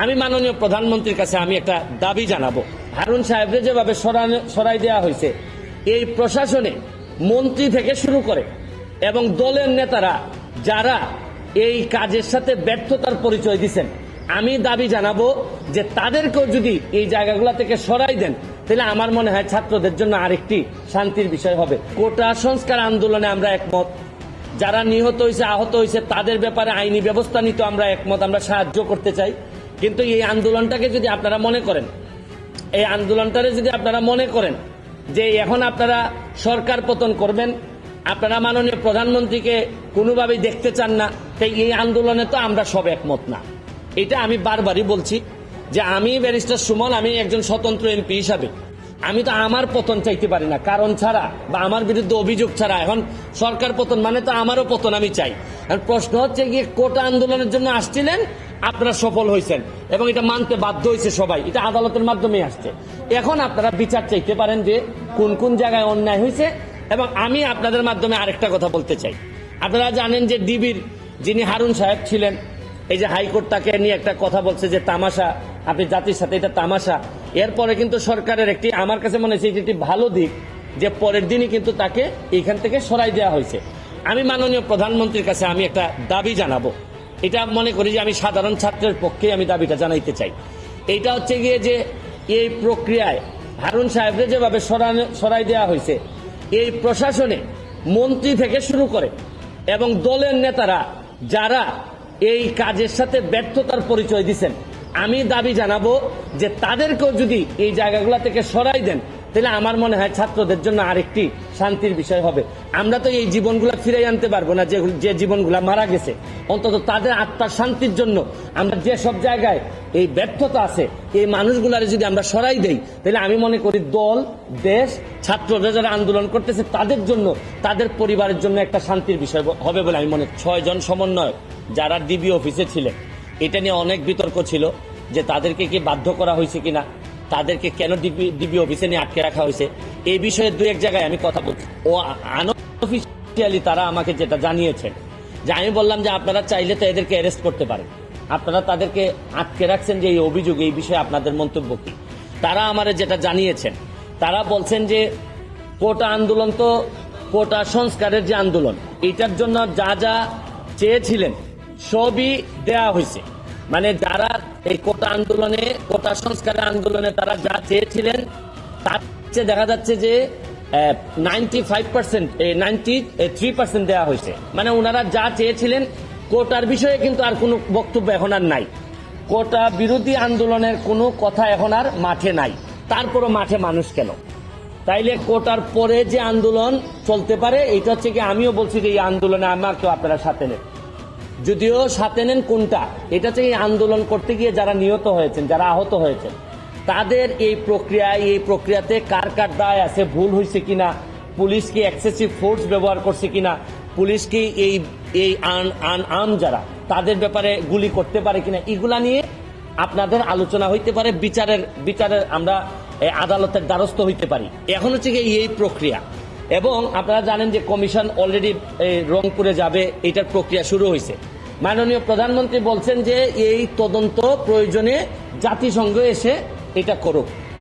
আমি মাননীয় প্রধানমন্ত্রীর কাছে আমি একটা দাবি জানাবো, হারুন সাহেবরে যেভাবে সরাই দেওয়া হয়েছে, এই প্রশাসনে মন্ত্রী থেকে শুরু করে এবং দলের নেতারা যারা এই কাজের সাথে ব্যর্থতার পরিচয় দিচ্ছেন, আমি দাবি জানাবো যে তাদেরকেও যদি এই জায়গাগুলো থেকে সরাই দেন, তাহলে আমার মনে হয় ছাত্রদের জন্য আরেকটি শান্তির বিষয় হবে। কোটা সংস্কার আন্দোলনে আমরা একমত, যারা নিহত হয়েছে আহত হয়েছে তাদের ব্যাপারে আইনি ব্যবস্থা নিতে আমরা একমত, আমরা সাহায্য করতে চাই। কিন্তু এই আন্দোলনটাকে যদি আপনারা মনে করেন, এই আন্দোলনটারে যদি আপনারা মনে করেন যে এখন আপনারা সরকার পতন করবেন, আপনারা মাননীয় প্রধানমন্ত্রীকে কোনোভাবেই দেখতে চান না, তাই এই আন্দোলনে তো আমরা সব একমত না। এটা আমি বারবারই বলছি যে আমি ব্যারিস্টার সুমন, আমি একজন স্বতন্ত্র এমপি হিসাবে আমি তো আমার পতন চাইতে পারি না কারণ ছাড়া বা আমার বিরুদ্ধে অভিযোগ ছাড়া। এখন সরকার পতন মানে তো আমারও পতন আমি চাই। প্রশ্ন হচ্ছে গিয়ে কোটা আন্দোলনের জন্য আসছিলেন, আপনারা সফল হয়েছেন এবং এটা মানতে বাধ্য হয়েছে সবাই, এটা আদালতের মাধ্যমে আসছে। এখন আপনারা বিচার চাইতে পারেন যে কোন কোন জায়গায় অন্যায় হয়েছে। এবং আমি আপনাদের মাধ্যমে আরেকটা কথা বলতে চাই, আপনারা জানেন যে ডিবির যিনি হারুন সাহেব ছিলেন, এই যে হাইকোর্ট তাকে নিয়ে একটা কথা বলছে যে তামাশা, আপনি জাতির সাথে এটা তামাশা। এরপরে কিন্তু সরকারের একটি, আমার কাছে মনে হচ্ছে একটি ভালো দিক যে পরের দিনই কিন্তু তাকে এইখান থেকে সরাই দেওয়া হয়েছে। আমি মাননীয় প্রধানমন্ত্রীর কাছে আমি একটা দাবি জানাবো, এটা মনে করি যে আমি সাধারণ ছাত্রের পক্ষে আমি দাবিটা জানাইতে চাই। এইটা হচ্ছে গিয়ে যে এই প্রক্রিয়ায় হারুন সাহেবরে যেভাবে সরাই দেওয়া হয়েছে, এই প্রশাসনে মন্ত্রী থেকে শুরু করে এবং দলের নেতারা যারা এই কাজের সাথে ব্যর্থতার পরিচয় দিচ্ছেন, আমি দাবি জানাবো যে তাদেরকেও যদি এই জায়গাগুলো থেকে সরাই দেন, তাহলে আমার মনে হয় ছাত্রদের জন্য আরেকটি শান্তির বিষয় হবে। আমরা তো এই জীবনগুলো ফিরে আনতে পারবো না যে জীবনগুলো মারা গেছে, অন্তত তাদের আত্মার শান্তির জন্য আমরা যে সব জায়গায় এই ব্যর্থতা আছে এই মানুষগুলার যদি আমরা সরাই দেই, তাহলে আমি মনে করি দল, দেশ, ছাত্ররা যারা আন্দোলন করতেছে তাদের জন্য, তাদের পরিবারের জন্য একটা শান্তির বিষয় হবে বলে আমি মনে করি। 6 জন সমন্বয়ক যারা ডিবি অফিসে ছিলেন, এটা নিয়ে অনেক বিতর্ক ছিল যে তাদেরকে কি বাধ্য করা হয়েছে কিনা, তাদেরকে কেন ডিবি অফিসে নিয়ে আটকে রাখা হয়েছে, এই বিষয়ে 2-1 জায়গায় আমি কথা বলছি। ও আনঅফিশিয়ালি তারা আমাকে যেটা জানিয়েছেন যে আমি বললাম যে আপনারা চাইলে তো এদেরকে অ্যারেস্ট করতে পারেন, আপনারা তাদেরকে আটকে রাখছেন যে এই অভিযোগ, এই বিষয়ে আপনাদের মন্তব্য কি। তারা আমারে যেটা জানিয়েছেন, তারা বলছেন যে কোটা আন্দোলন তো কোটা সংস্কারের যে আন্দোলন, এটার জন্য যা যা চেয়েছিলেন সবই দেয়া হয়েছে। মানে যারা এই কোটা আন্দোলনে, কোটা সংস্কারের আন্দোলনে তারা যা চেয়েছিলেন তার চেয়ে দেখা যাচ্ছে যে 95%, 93% দেওয়া হয়েছে। মানে ওনারা যা চেয়েছিলেন কোটার বিষয়ে কিন্তু আর কোনো বক্তব্য এখন আর নাই। কোটা বিরোধী আন্দোলনের কোনো কথা এখন আর মাঠে নাই। তারপরও মাঠে মানুষ কেন? তাইলে কোটার পরে যে আন্দোলন চলতে পারে, এটা হচ্ছে কি, আমিও বলছি যে এই আন্দোলনে আমাকেও আপনারা সাথে নেন। যদিও সাথে নেন কোনটা, এটা হচ্ছে এই আন্দোলন করতে গিয়ে যারা নিহত হয়েছেন, যারা আহত হয়েছেন, তাদের এই প্রক্রিয়াতে কার কার দায় আছে, ভুল হয়েছে কিনা, পুলিশ কি এক্সেসিভ ফোর্স ব্যবহার করছে কিনা, পুলিশ কি এই আর্ম যারা তাদের ব্যাপারে গুলি করতে পারে কিনা, এগুলা নিয়ে আপনাদের আলোচনা হইতে পারে, বিচারের আমরা আদালতের দ্বারস্থ হইতে পারি। এখন হচ্ছে কি এই প্রক্রিয়া। এবং আপনারা জানেন যে কমিশন অলরেডি রংপুরে যাবে, এটার প্রক্রিয়া শুরু হয়েছে। মাননীয় প্রধানমন্ত্রী বলছেন যে এই তদন্ত প্রয়োজনে জাতিসংঘ এসে এটা করুক।